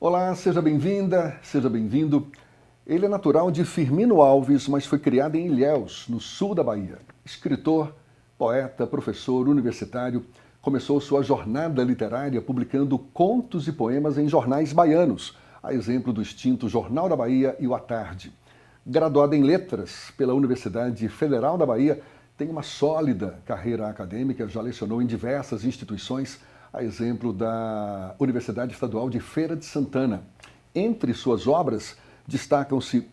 Olá, seja bem-vinda, seja bem-vindo. Ele é natural de Firmino Alves, mas foi criado em Ilhéus, no sul da Bahia. Escritor, poeta, professor universitário, começou sua jornada literária publicando contos e poemas em jornais baianos, a exemplo do extinto Jornal da Bahia e o A Tarde. Graduado em Letras pela Universidade Federal da Bahia, tem uma sólida carreira acadêmica, já lecionou em diversas instituições, a exemplo da Universidade Estadual de Feira de Santana. Entre suas obras, destacam-se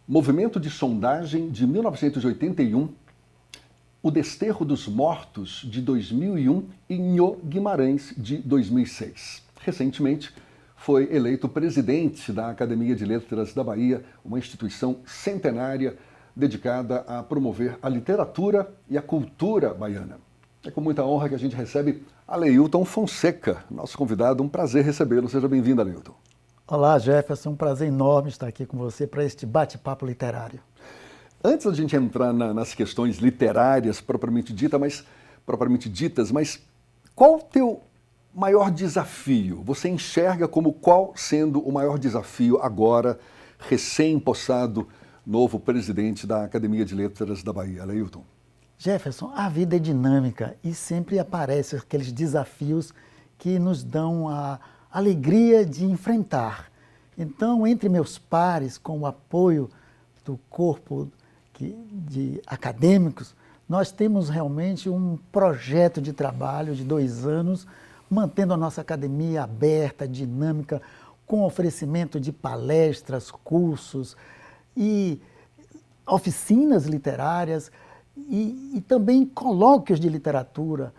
Movimento de Sondagem, de 1981, O Desterro dos Mortos, de 2001 e Nho Guimarães, de 2006. Recentemente, foi eleito presidente da Academia de Letras da Bahia, uma instituição centenária dedicada a promover a literatura e a cultura baiana. É com muita honra que a gente recebe Aleilton Fonseca, nosso convidado. Um prazer recebê-lo. Seja bem-vindo, Aleilton. Olá, Jefferson. Um prazer enorme estar aqui com você para este bate-papo literário. Antes da gente entrar nas questões literárias propriamente ditas, mas qual o teu maior desafio? Você enxerga como qual sendo o maior desafio agora, recém-possado novo presidente da Academia de Letras da Bahia, Aleilton? Jefferson, a vida é dinâmica e sempre aparecem aqueles desafios que nos dão a alegria de enfrentar. Então, entre meus pares, com o apoio do corpo de acadêmicos, nós temos realmente um projeto de trabalho de 2 anos, mantendo a nossa academia aberta, dinâmica, com oferecimento de palestras, cursos e oficinas literárias e também colóquios de literatura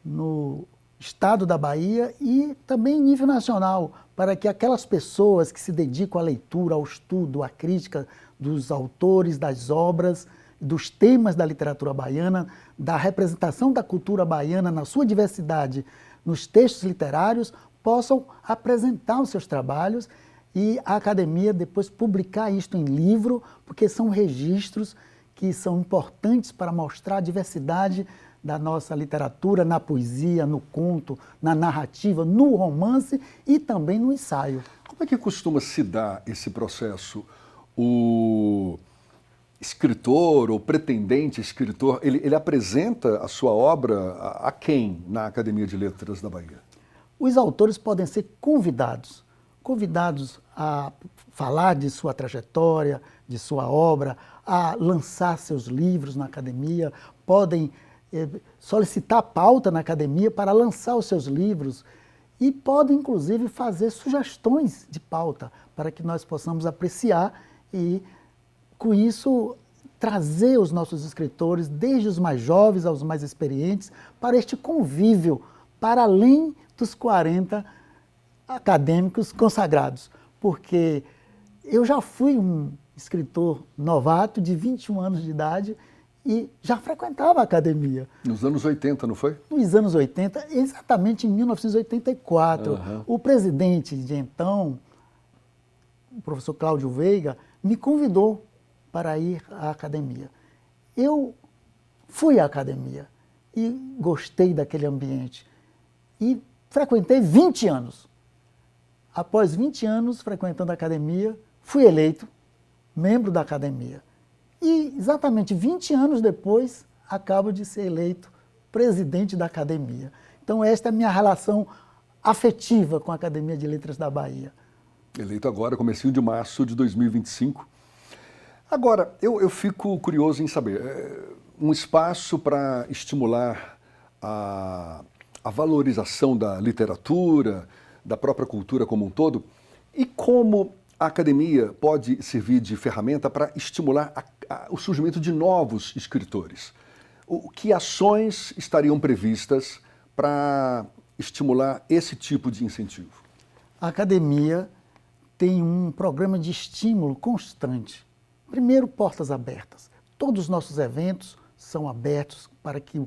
no estado da Bahia e também em nível nacional, para que aquelas pessoas que se dedicam à leitura, ao estudo, à crítica dos autores, das obras, dos temas da literatura baiana, da representação da cultura baiana na sua diversidade nos textos literários, possam apresentar os seus trabalhos e a academia depois publicar isto em livro, porque são registros que são importantes para mostrar a diversidade da nossa literatura na poesia, no conto, na narrativa, no romance e também no ensaio. Como é que costuma se dar esse processo? O escritor ou pretendente escritor, ele apresenta a sua obra a quem na Academia de Letras da Bahia? Os autores podem ser convidados a falar de sua trajetória, de sua obra, a lançar seus livros na academia, podem solicitar pauta na academia para lançar os seus livros e podem, inclusive, fazer sugestões de pauta para que nós possamos apreciar e, com isso, trazer os nossos escritores, desde os mais jovens aos mais experientes, para este convívio, para além dos 40 acadêmicos consagrados, porque eu já fui um escritor novato de 21 anos de idade e já frequentava a academia. Nos anos 80, não foi? Nos anos 80, exatamente em 1984. O presidente de então, o professor Cláudio Veiga, me convidou para ir à academia. Eu fui à academia e gostei daquele ambiente e frequentei 20 anos. Após 20 anos frequentando a academia, fui eleito membro da academia. E exatamente 20 anos depois, acabo de ser eleito presidente da academia. Então esta é a minha relação afetiva com a Academia de Letras da Bahia. Eleito agora, comecinho de março de 2025. Agora, eu fico curioso em saber, um espaço para estimular a valorização da literatura, da própria cultura como um todo, e como a academia pode servir de ferramenta para estimular o surgimento de novos escritores. Que ações estariam previstas para estimular esse tipo de incentivo? A academia tem um programa de estímulo constante. Primeiro, portas abertas. Todos os nossos eventos são abertos para que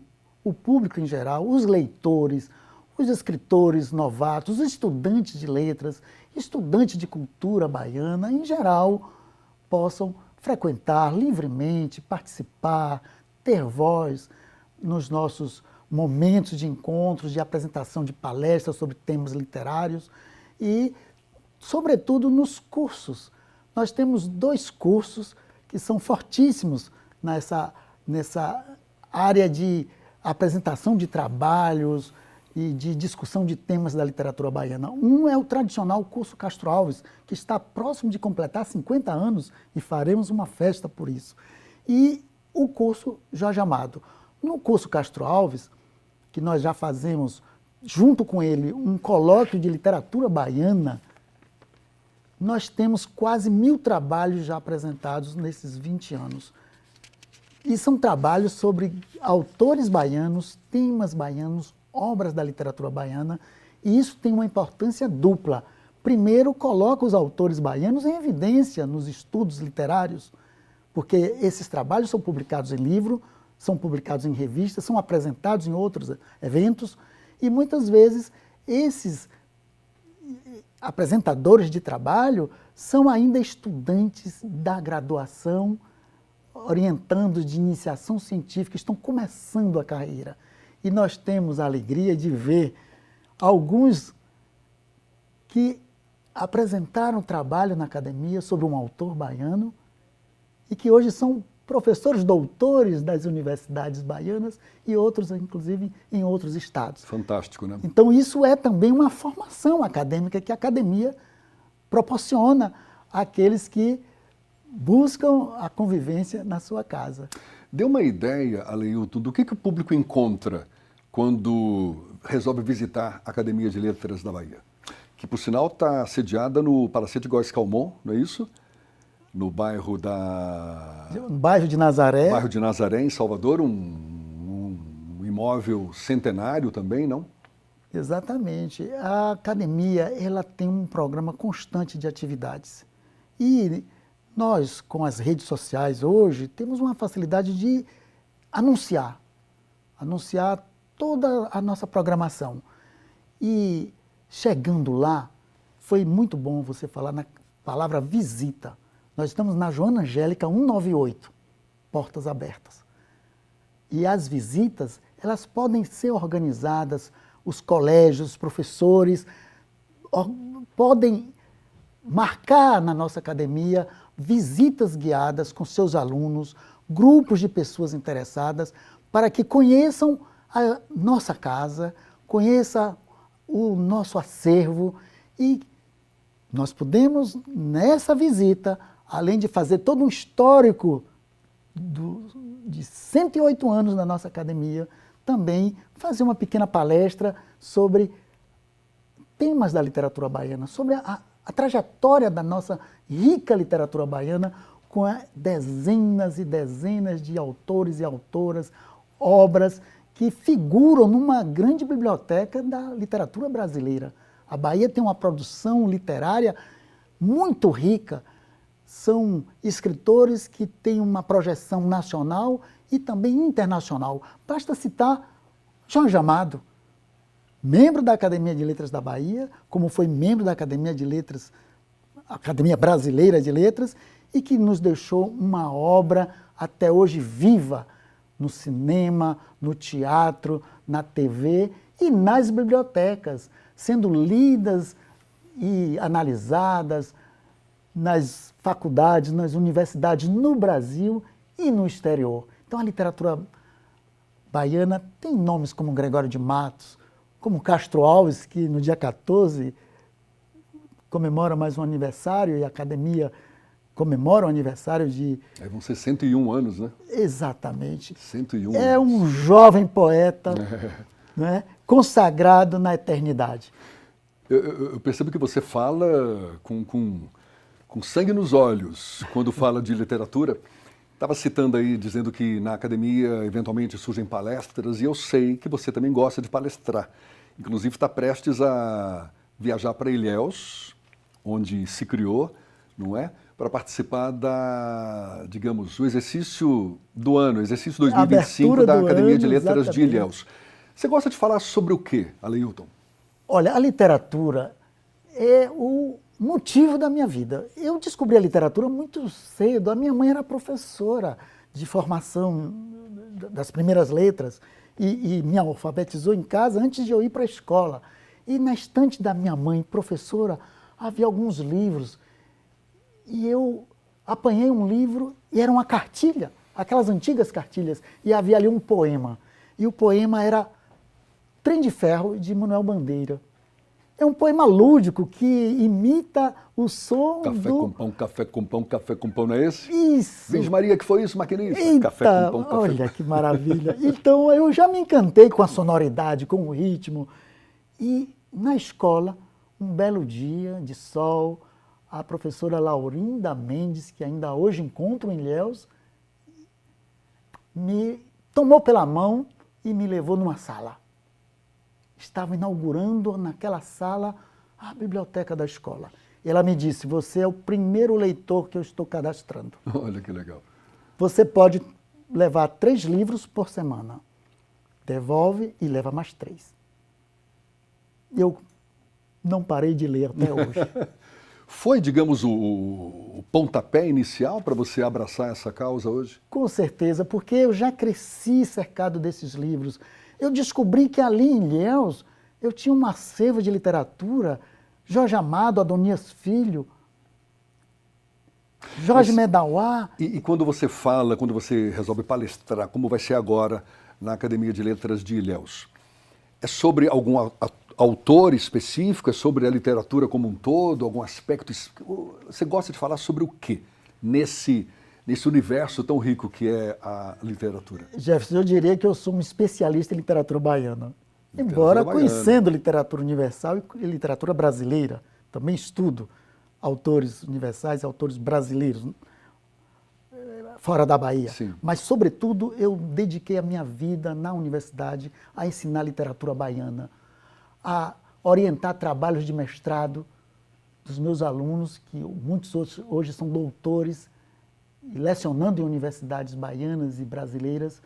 o público em geral, os leitores, os escritores novatos, os estudantes de letras, estudantes de cultura baiana, em geral, possam frequentar livremente, participar, ter voz nos nossos momentos de encontros, de apresentação de palestras sobre temas literários e sobretudo nos cursos. Nós temos 2 cursos que são fortíssimos nessa área de apresentação de trabalhos e de discussão de temas da literatura baiana. Um é o tradicional curso Castro Alves, que está próximo de completar 50 anos e faremos uma festa por isso. E o curso Jorge Amado. No curso Castro Alves, que nós já fazemos junto com ele um colóquio de literatura baiana, nós temos quase 1000 trabalhos já apresentados nesses 20 anos. E são trabalhos sobre autores baianos, temas baianos, obras da literatura baiana, e isso tem uma importância dupla. Primeiro, coloca os autores baianos em evidência nos estudos literários, porque esses trabalhos são publicados em livro, são publicados em revistas, são apresentados em outros eventos, e muitas vezes esses apresentadores de trabalho são ainda estudantes da graduação, orientandos de iniciação científica, estão começando a carreira. E nós temos a alegria de ver alguns que apresentaram trabalho na academia sobre um autor baiano e que hoje são professores doutores das universidades baianas e outros, inclusive, em outros estados. Fantástico, né? Então, isso é também uma formação acadêmica que a academia proporciona àqueles que buscam a convivência na sua casa. Dê uma ideia, Aleilton, do que o público encontra quando resolve visitar a Academia de Letras da Bahia, que, por sinal, está sediada no Palacete Góes Calmon, não é isso? No bairro de Nazaré. Bairro de Nazaré, em Salvador, um imóvel centenário também, não? Exatamente. A academia, ela tem um programa constante de atividades. E nós, com as redes sociais hoje, temos uma facilidade de anunciar toda a nossa programação. E chegando lá, foi muito bom você falar na palavra visita. Nós estamos na Joana Angélica 198, portas abertas. E as visitas, elas podem ser organizadas, os colégios, os professores podem marcar na nossa academia visitas guiadas com seus alunos, grupos de pessoas interessadas, para que conheçam a nossa casa, conheçam o nosso acervo e nós podemos, nessa visita, além de fazer todo um histórico de 108 anos na nossa academia, também fazer uma pequena palestra sobre temas da literatura baiana, sobre a trajetória da nossa rica literatura baiana, com dezenas e dezenas de autores e autoras, obras que figuram numa grande biblioteca da literatura brasileira. A Bahia tem uma produção literária muito rica. São escritores que têm uma projeção nacional e também internacional. Basta citar Jorge Amado, membro da Academia de Letras da Bahia, como foi membro da Academia Brasileira de Letras, e que nos deixou uma obra até hoje viva no cinema, no teatro, na TV e nas bibliotecas, sendo lidas e analisadas nas faculdades, nas universidades no Brasil e no exterior. Então a literatura baiana tem nomes como Gregório de Matos, como Castro Alves, que no dia 14 comemora mais um aniversário e a academia comemora o aniversário de... Vão ser 101 anos, né? Exatamente. 101 É anos. um jovem poeta, né, consagrado na eternidade. Eu percebo que você fala com sangue nos olhos quando fala de literatura. Estava citando aí, dizendo que na academia eventualmente surgem palestras, e eu sei que você também gosta de palestrar. Inclusive está prestes a viajar para Ilhéus, onde se criou, não é? Para participar do exercício do ano, exercício 2025 da Academia de Letras de Ilhéus. Você gosta de falar sobre o quê, Aleilton? Olha, a literatura é o motivo da minha vida. Eu descobri a literatura muito cedo. A minha mãe era professora de formação das primeiras letras e me alfabetizou em casa antes de eu ir para a escola. E na estante da minha mãe, professora, havia alguns livros. E eu apanhei um livro e era uma cartilha, aquelas antigas cartilhas, e havia ali um poema. E o poema era Trem de Ferro, de Manuel Bandeira. É um poema lúdico que imita o som Café do... com pão, café com pão, café com pão, não é esse? Isso! Virgem Maria, que foi isso, maquinista? Eita, Café com pão, café olha que maravilha. Então eu já me encantei com a sonoridade, com o ritmo. E na escola, um belo dia de sol, a professora Laurinda Mendes, que ainda hoje encontro em Ilhéus, me tomou pela mão e me levou numa sala. Estava inaugurando naquela sala a biblioteca da escola. E ela me disse, você é o primeiro leitor que eu estou cadastrando. Olha que legal. Você pode levar 3 livros por semana. Devolve e leva mais 3. Eu não parei de ler até hoje. Foi, digamos, o pontapé inicial para você abraçar essa causa hoje? Com certeza, porque eu já cresci cercado desses livros. Eu descobri que ali em Ilhéus eu tinha uma acervo de literatura, Jorge Amado, Adonias Filho, Jorge Medauá. E quando você fala, quando você resolve palestrar, como vai ser agora na Academia de Letras de Ilhéus, é sobre algum autor específico, é sobre a literatura como um todo, algum aspecto? Você gosta de falar sobre o quê nesse universo tão rico que é a literatura? Jefferson, eu diria que eu sou um especialista em literatura baiana. Literatura Embora baiana. conhecendo literatura universal e literatura brasileira, também estudo autores universais e autores brasileiros fora da Bahia. Sim. Mas, sobretudo, eu dediquei a minha vida na universidade a ensinar literatura baiana, a orientar trabalhos de mestrado dos meus alunos, que muitos hoje são doutores, lecionando em universidades baianas e brasileiras.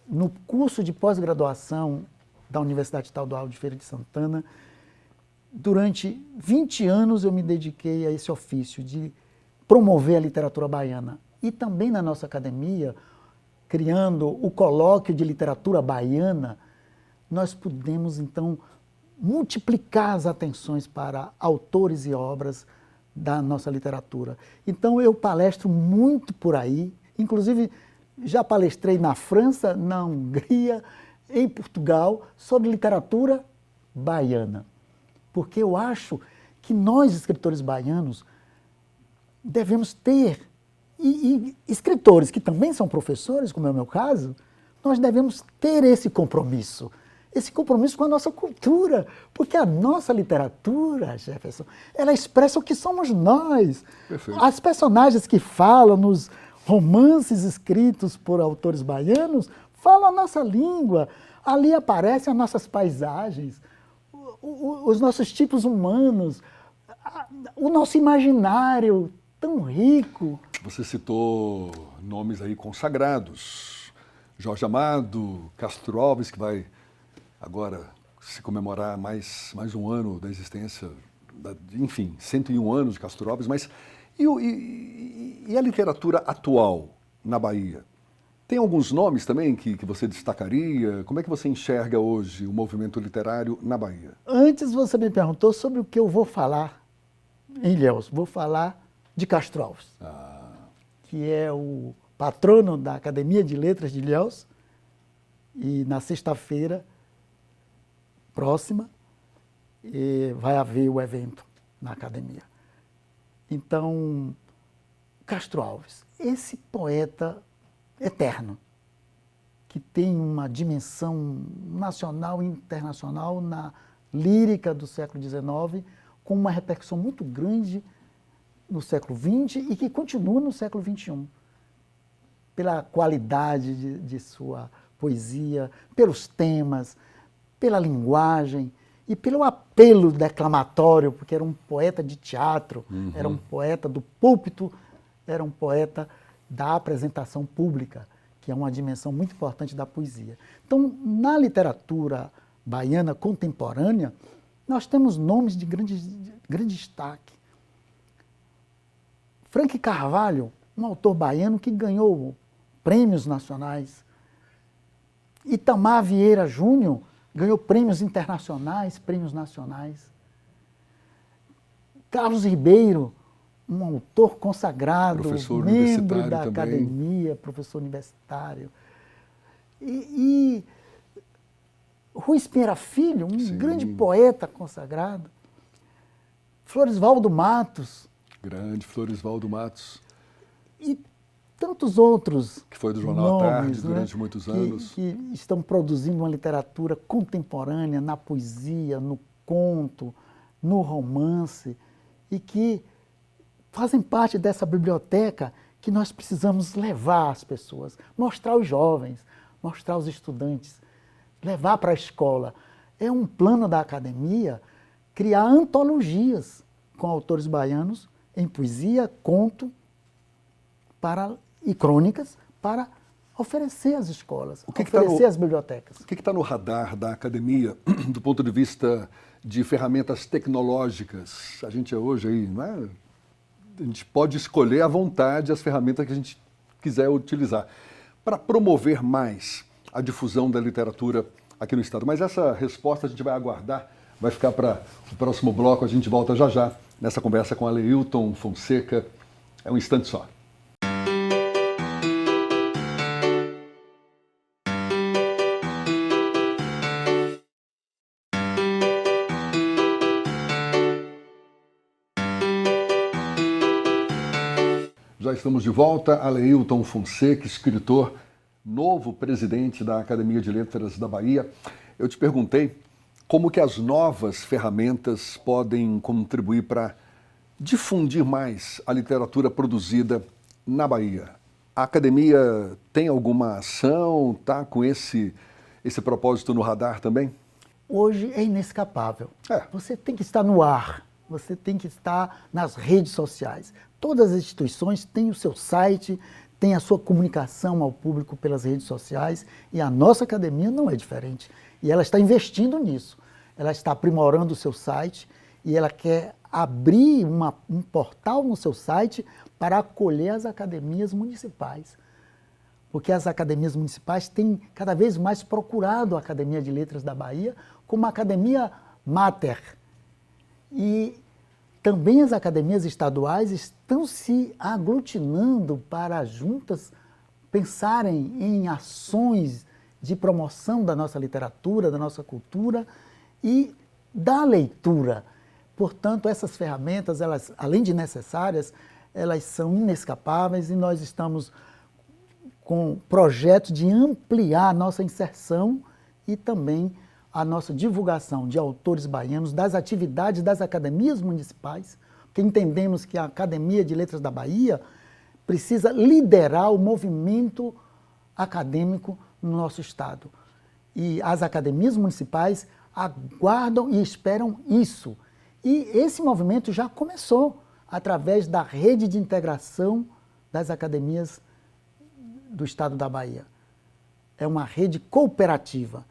No curso de pós-graduação da Universidade Estadual de Feira de Santana, durante 20 anos eu me dediquei a esse ofício de promover a literatura baiana. E também na nossa academia, criando o colóquio de literatura baiana, nós pudemos, então, multiplicar as atenções para autores e obras da nossa literatura. Então, eu palestro muito por aí, inclusive já palestrei na França, na Hungria, em Portugal, sobre literatura baiana. Porque eu acho que nós, escritores baianos, devemos ter, e escritores que também são professores, como é o meu caso, nós devemos ter esse compromisso com a nossa cultura, porque a nossa literatura, Jefferson, ela expressa o que somos nós. Perfeito. As personagens que falam nos romances escritos por autores baianos falam a nossa língua, ali aparecem as nossas paisagens, os nossos tipos humanos, o nosso imaginário tão rico. Você citou nomes aí consagrados, Jorge Amado, Castro Alves, que vai agora se comemorar mais um ano da existência, enfim, 101 anos de Castro Alves, mas e a literatura atual na Bahia? Tem alguns nomes também que você destacaria? Como é que você enxerga hoje o movimento literário na Bahia? Antes você me perguntou sobre o que eu vou falar em Ilhéus. Vou falar de Castro Alves, que é o patrono da Academia de Letras de Ilhéus, e na sexta-feira próxima vai haver o evento na academia. Então, Castro Alves, esse poeta eterno, que tem uma dimensão nacional e internacional na lírica do século XIX, com uma repercussão muito grande no século XX e que continua no século XXI, pela qualidade de sua poesia, pelos temas, pela linguagem e pelo apelo declamatório, porque era um poeta de teatro, era um poeta do púlpito, era um poeta da apresentação pública, que é uma dimensão muito importante da poesia. Então, na literatura baiana contemporânea, nós temos nomes de grande destaque. Frank Carvalho, um autor baiano que ganhou prêmios nacionais. Itamar Vieira Júnior ganhou prêmios internacionais, prêmios nacionais. Carlos Ribeiro, um autor consagrado, Professor membro universitário da também. academia, professor universitário. E Rui Espinheira Filho, um Sim. grande poeta consagrado. Floresvaldo Matos. Grande Floresvaldo Matos, E tantos outros que foi do Jornal à Tarde nomes, durante muitos anos. que estão produzindo uma literatura contemporânea na poesia, no conto, no romance, e que fazem parte dessa biblioteca que nós precisamos levar às pessoas, mostrar aos jovens, mostrar aos estudantes, levar para a escola. É um plano da academia criar antologias com autores baianos em poesia, conto e crônicas para oferecer às escolas, oferecer às bibliotecas. O que está no radar da academia do ponto de vista de ferramentas tecnológicas? A gente é hoje aí, não é? A gente pode escolher à vontade as ferramentas que a gente quiser utilizar para promover mais a difusão da literatura aqui no estado. Mas essa resposta a gente vai aguardar, vai ficar para o próximo bloco. A gente volta já já nessa conversa com Aleilton Fonseca. É um instante só. Já estamos de volta. Aleilton Fonseca, escritor, novo presidente da Academia de Letras da Bahia. Eu te perguntei como que as novas ferramentas podem contribuir para difundir mais a literatura produzida na Bahia. A academia tem alguma ação, tá com esse propósito no radar também? Hoje é inescapável. É. Você tem que estar no ar, você tem que estar nas redes sociais. Todas as instituições têm o seu site, têm a sua comunicação ao público pelas redes sociais, e a nossa academia não é diferente. E ela está investindo nisso. Ela está aprimorando o seu site e ela quer abrir um portal no seu site para acolher as academias municipais. Porque as academias municipais têm cada vez mais procurado a Academia de Letras da Bahia como uma academia máter. E também as academias estaduais estão se aglutinando para juntas pensarem em ações de promoção da nossa literatura, da nossa cultura e da leitura. Portanto, essas ferramentas, elas, além de necessárias, elas são inescapáveis e nós estamos com projetos de ampliar a nossa inserção e também a nossa divulgação de autores baianos, das atividades das academias municipais, porque entendemos que a Academia de Letras da Bahia precisa liderar o movimento acadêmico no nosso estado. E as academias municipais aguardam e esperam isso. E esse movimento já começou através da rede de integração das academias do estado da Bahia. É uma rede cooperativa.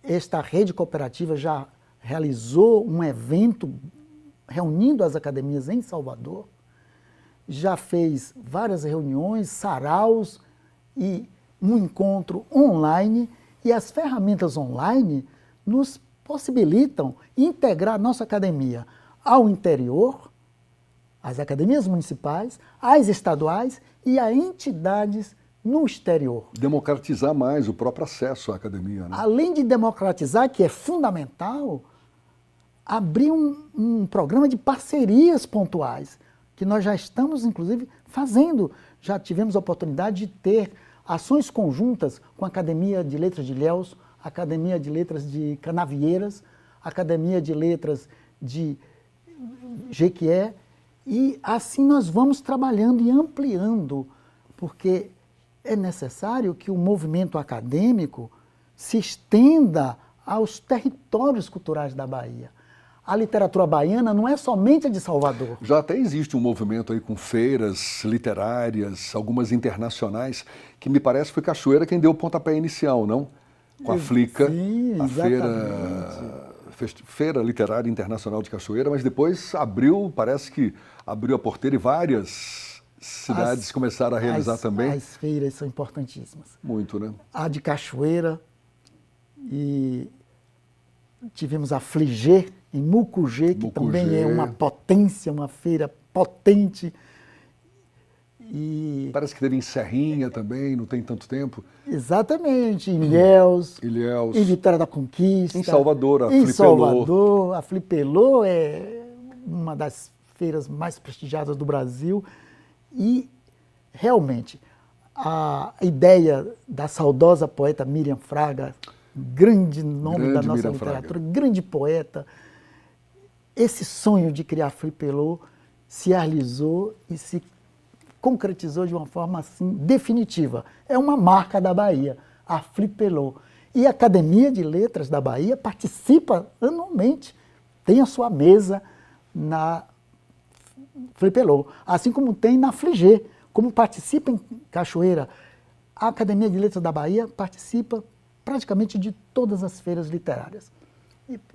Esta rede cooperativa já realizou um evento reunindo as academias em Salvador, já fez várias reuniões, saraus e um encontro online, e as ferramentas online nos possibilitam integrar nossa academia ao interior, às academias municipais, às estaduais e a entidades no exterior. Democratizar mais o próprio acesso à academia, né? Além de democratizar, que é fundamental, abrir um programa de parcerias pontuais, que nós já estamos, inclusive, fazendo. Já tivemos a oportunidade de ter ações conjuntas com a Academia de Letras de Ilhéus, a Academia de Letras de Canavieiras, a Academia de Letras de Jequié, e assim nós vamos trabalhando e ampliando, porque é necessário que o movimento acadêmico se estenda aos territórios culturais da Bahia. A literatura baiana não é somente a de Salvador. Já até existe um movimento aí com feiras literárias, algumas internacionais, que me parece que foi Cachoeira quem deu o pontapé inicial, não? Com a Flica, Sim, a exatamente. Feira Literária Internacional de Cachoeira, mas depois abriu, parece que abriu a porteira e várias cidades começaram a realizar também. As feiras são importantíssimas. Muito, né? A de Cachoeira, e tivemos a Fligê, em Mucugê, que também é uma potência, uma feira potente. E parece que teve em Serrinha também, não tem tanto tempo. Exatamente, em Ilhéus, em Vitória da Conquista. Em Salvador, a Em Flipelô. Salvador, a Flipelô é uma das feiras mais prestigiadas do Brasil. E, realmente, a ideia da saudosa poeta Miriam Fraga, grande nome da nossa literatura, grande poeta, esse sonho de criar Flipelô se realizou e se concretizou de uma forma assim definitiva. É uma marca da Bahia, a Flipelô. E a Academia de Letras da Bahia participa anualmente, tem a sua mesa na Flipelô, assim como tem na Fligê. Como participa em Cachoeira, a Academia de Letras da Bahia participa praticamente de todas as feiras literárias.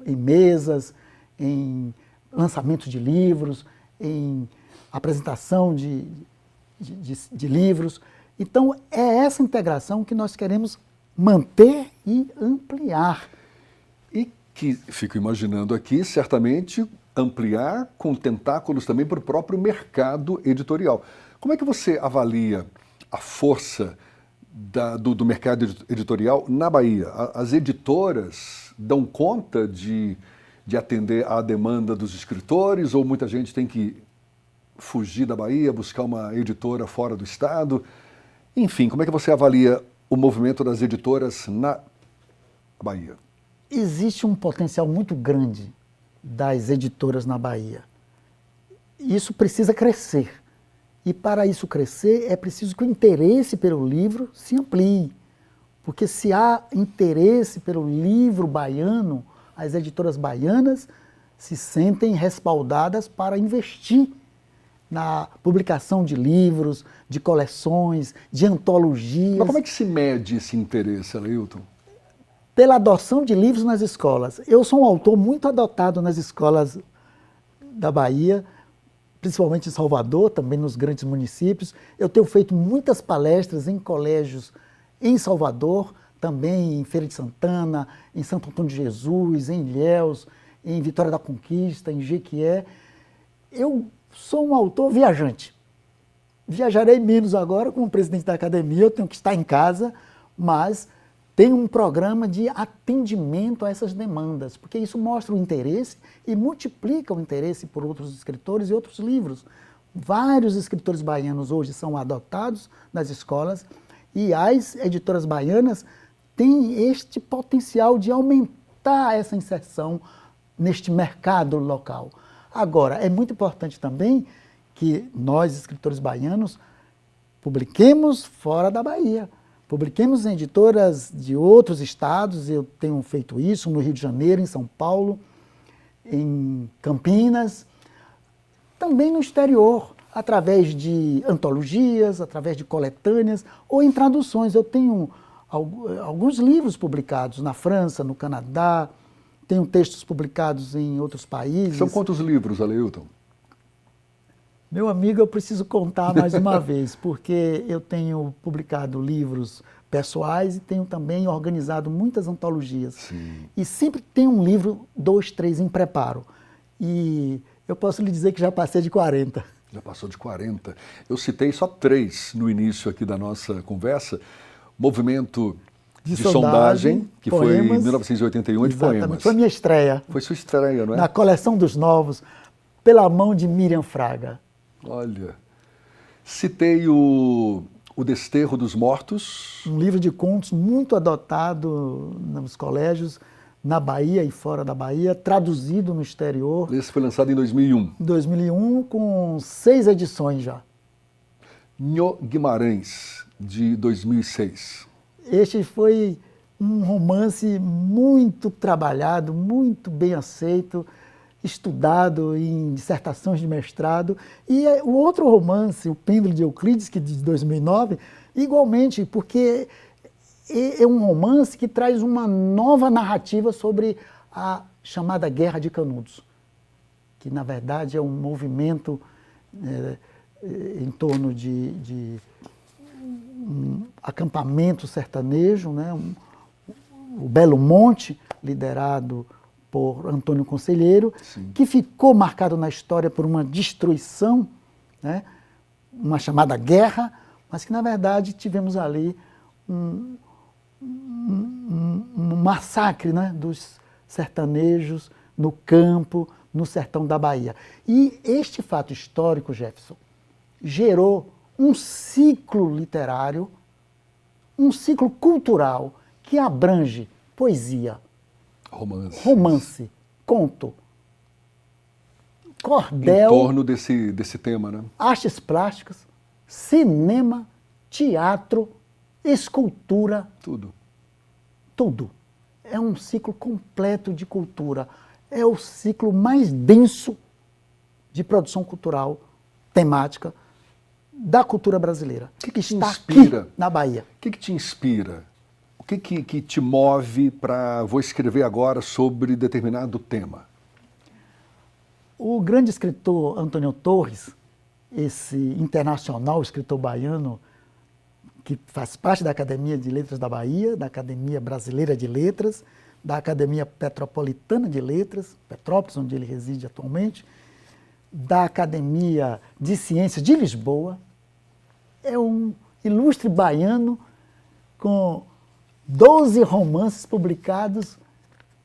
Em mesas, em lançamento de livros, em apresentação de livros. Então, é essa integração que nós queremos manter e ampliar. E que, fico imaginando aqui, certamente ampliar com tentáculos também para o próprio mercado editorial. Como é que você avalia a força do mercado editorial na Bahia? As editoras dão conta de atender à demanda dos escritores ou muita gente tem que fugir da Bahia, buscar uma editora fora do estado? Enfim, como é que você avalia o movimento das editoras na Bahia? Existe um potencial muito grande das editoras na Bahia. Isso precisa crescer. E para isso crescer, é preciso que o interesse pelo livro se amplie. Porque se há interesse pelo livro baiano, as editoras baianas se sentem respaldadas para investir na publicação de livros, de coleções, de antologias. Mas como é que se mede esse interesse, Aleilton? Pela adoção de livros nas escolas. Eu sou um autor muito adotado nas escolas da Bahia, principalmente em Salvador, também nos grandes municípios. Eu tenho feito muitas palestras em colégios em Salvador, também em Feira de Santana, em Santo Antônio de Jesus, em Ilhéus, em Vitória da Conquista, em Jequié. Eu sou um autor viajante. Viajarei menos agora como presidente da academia, eu tenho que estar em casa, mas tenho um programa de atendimento a essas demandas, porque isso mostra o interesse e multiplica o interesse por outros escritores e outros livros. Vários escritores baianos hoje são adotados nas escolas e as editoras baianas têm este potencial de aumentar essa inserção neste mercado local. Agora, é muito importante também que nós, escritores baianos, publiquemos fora da Bahia. Publiquemos em editoras de outros estados, eu tenho feito isso no Rio de Janeiro, em São Paulo, em Campinas, também no exterior, através de antologias, através de coletâneas ou em traduções. Eu tenho alguns livros publicados na França, no Canadá, tenho textos publicados em outros países. São quantos livros, Aleilton? Meu amigo, eu preciso contar mais uma vez, porque eu tenho publicado livros pessoais e tenho também organizado muitas antologias. Sim. E sempre tem um livro, 2, 3 em preparo. E eu posso lhe dizer que já passei de 40. Já passou de 40. Eu citei só 3 no início aqui da nossa conversa. Movimento de sondagem, que poemas, foi em 1981, de poemas. Foi minha estreia. Foi sua estreia, não é? Na coleção dos novos, pela mão de Miriam Fraga. Olha, citei o Desterro dos Mortos. Um livro de contos muito adotado nos colégios, na Bahia e fora da Bahia, traduzido no exterior. Esse foi lançado em 2001. Em 2001, com 6 edições já. Nho Guimarães, de 2006. Este foi um romance muito trabalhado, muito bem aceito, estudado em dissertações de mestrado. E o outro romance, O Pêndulo de Euclides, que de 2009, igualmente, porque é um romance que traz uma nova narrativa sobre a chamada Guerra de Canudos, que na verdade é um movimento em torno de um acampamento sertanejo, né? O Belo Monte, liderado por Antônio Conselheiro, Sim. que ficou marcado na história por uma destruição, né, uma chamada guerra, mas que, na verdade, tivemos ali um massacre, né, dos sertanejos no campo, no sertão da Bahia. E este fato histórico, Jefferson, gerou um ciclo literário, um ciclo cultural que abrange poesia, romance, conto, cordel, em torno desse tema, né? artes plásticas, cinema, teatro, escultura, tudo. É um ciclo completo de cultura. É o ciclo mais denso de produção cultural temática da cultura brasileira. O que está inspira? Aqui na Bahia. O que te inspira? O que te move para vou escrever agora sobre determinado tema? O grande escritor Antônio Torres, esse internacional escritor baiano, que faz parte da Academia de Letras da Bahia, da Academia Brasileira de Letras, da Academia Petropolitana de Letras, Petrópolis, onde ele reside atualmente, da Academia de Ciências de Lisboa, é um ilustre baiano com 12 romances publicados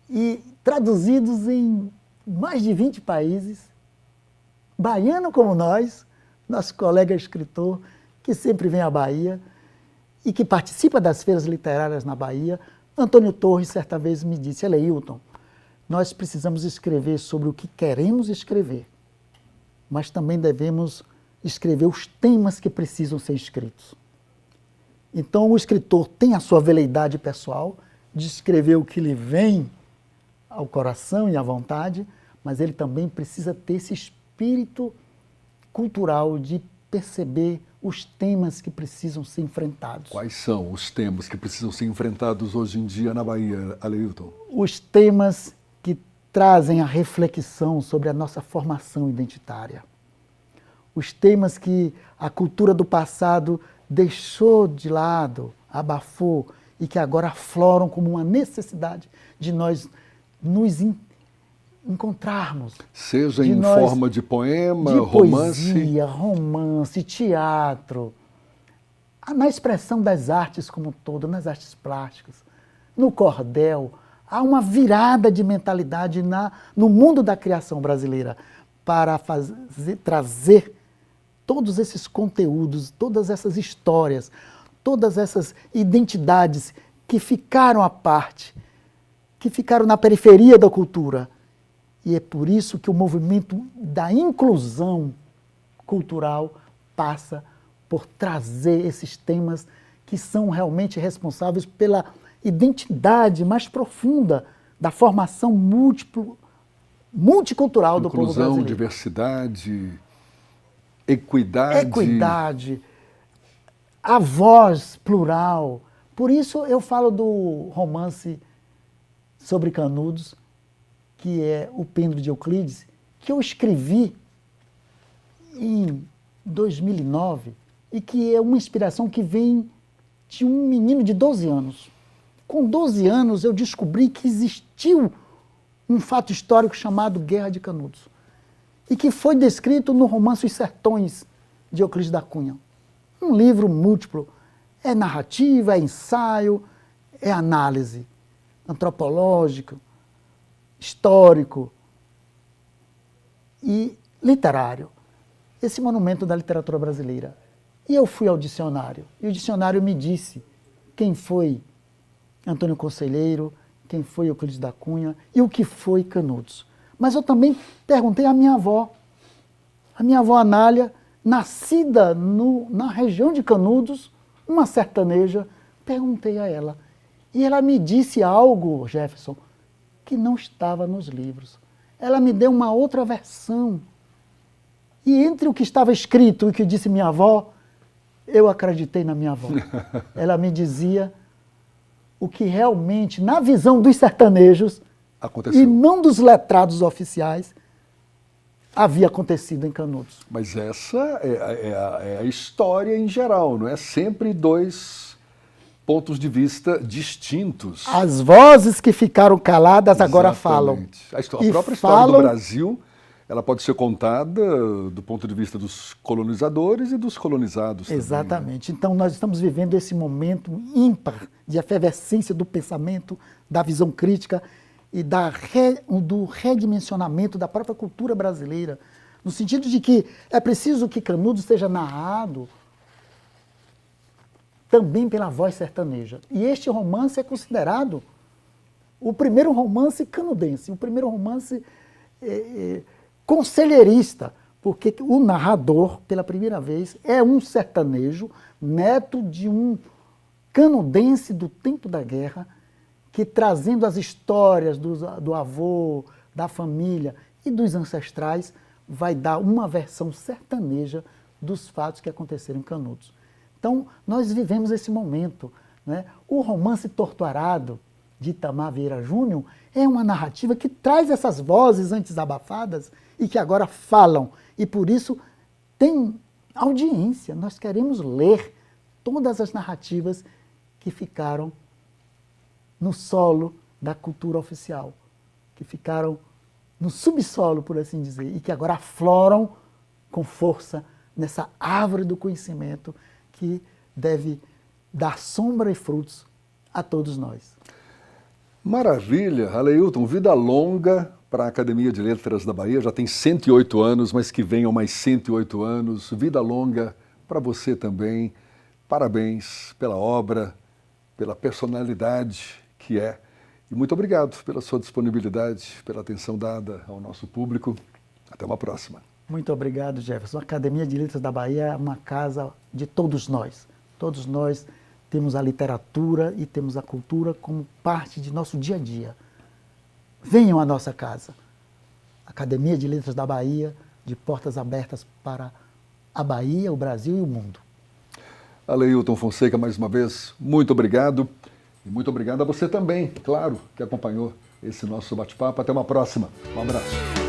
e traduzidos em mais de 20 países. Baiano como nós, nosso colega escritor, que sempre vem à Bahia e que participa das feiras literárias na Bahia. Antônio Torres, certa vez, me disse: Hilton, nós precisamos escrever sobre o que queremos escrever, mas também devemos escrever os temas que precisam ser escritos. Então, o escritor tem a sua veleidade pessoal de escrever o que lhe vem ao coração e à vontade, mas ele também precisa ter esse espírito cultural de perceber os temas que precisam ser enfrentados. Quais são os temas que precisam ser enfrentados hoje em dia na Bahia, Hilton? Os temas que trazem a reflexão sobre a nossa formação identitária. Os temas que a cultura do passado deixou de lado, abafou, e que agora afloram como uma necessidade de nós nos encontrarmos. Seja em forma de poema, de romance. Poesia, romance, teatro. Na expressão das artes como um todo, nas artes plásticas, no cordel. Há uma virada de mentalidade no mundo da criação brasileira para trazer todos esses conteúdos, todas essas histórias, todas essas identidades que ficaram à parte, que ficaram na periferia da cultura. E é por isso que o movimento da inclusão cultural passa por trazer esses temas que são realmente responsáveis pela identidade mais profunda da formação multicultural do povo brasileiro. Inclusão, diversidade, equidade. A voz plural. Por isso eu falo do romance sobre Canudos, que é O Pêndulo de Euclides, que eu escrevi em 2009 e que é uma inspiração que vem de um menino de 12 anos. Com 12 anos eu descobri que existiu um fato histórico chamado Guerra de Canudos e que foi descrito no romance Os Sertões, de Euclides da Cunha. Um livro múltiplo. É narrativa, é ensaio, é análise antropológica, histórico e literário. Esse monumento da literatura brasileira. E eu fui ao dicionário, e o dicionário me disse quem foi Antônio Conselheiro, quem foi Euclides da Cunha e o que foi Canudos. Mas eu também perguntei à minha avó Anália, nascida na região de Canudos, uma sertaneja, perguntei a ela. E ela me disse algo, Jefferson, que não estava nos livros. Ela me deu uma outra versão. E entre o que estava escrito e o que disse minha avó, eu acreditei na minha avó. Ela me dizia o que realmente, na visão dos sertanejos, aconteceu. E não dos letrados oficiais, havia acontecido em Canudos. Mas essa é a história em geral, não é sempre dois pontos de vista distintos. As vozes que ficaram caladas agora falam. A própria história do Brasil, ela pode ser contada do ponto de vista dos colonizadores e dos colonizados. Exatamente. Também, né? Então, nós estamos vivendo esse momento ímpar de efervescência do pensamento, da visão crítica e do redimensionamento da própria cultura brasileira, no sentido de que é preciso que Canudos seja narrado também pela voz sertaneja. E este romance é considerado o primeiro romance canudense, o primeiro romance conselheirista, porque o narrador, pela primeira vez, é um sertanejo, neto de um canudense do tempo da guerra, que trazendo as histórias do avô, da família e dos ancestrais, vai dar uma versão sertaneja dos fatos que aconteceram em Canudos. Então, nós vivemos esse momento, né? O romance Torturado, de Itamar Vieira Júnior, é uma narrativa que traz essas vozes antes abafadas e que agora falam. E por isso tem audiência. Nós queremos ler todas as narrativas que ficaram no solo da cultura oficial, que ficaram no subsolo, por assim dizer, e que agora afloram com força nessa árvore do conhecimento que deve dar sombra e frutos a todos nós. Maravilha, Aleilton, vida longa para a Academia de Letras da Bahia, já tem 108 anos, mas que venham mais 108 anos, vida longa para você também, parabéns pela obra, pela personalidade que é, e muito obrigado pela sua disponibilidade, pela atenção dada ao nosso público, até uma próxima. Muito obrigado, Jefferson. A Academia de Letras da Bahia é uma casa de todos nós temos a literatura e temos a cultura como parte de nosso dia a dia. Venham à nossa casa. Academia de Letras da Bahia, de portas abertas para a Bahia, o Brasil e o mundo. Aleilton Fonseca, mais uma vez, muito obrigado. E muito obrigado a você também, claro, que acompanhou esse nosso bate-papo. Até uma próxima. Um abraço.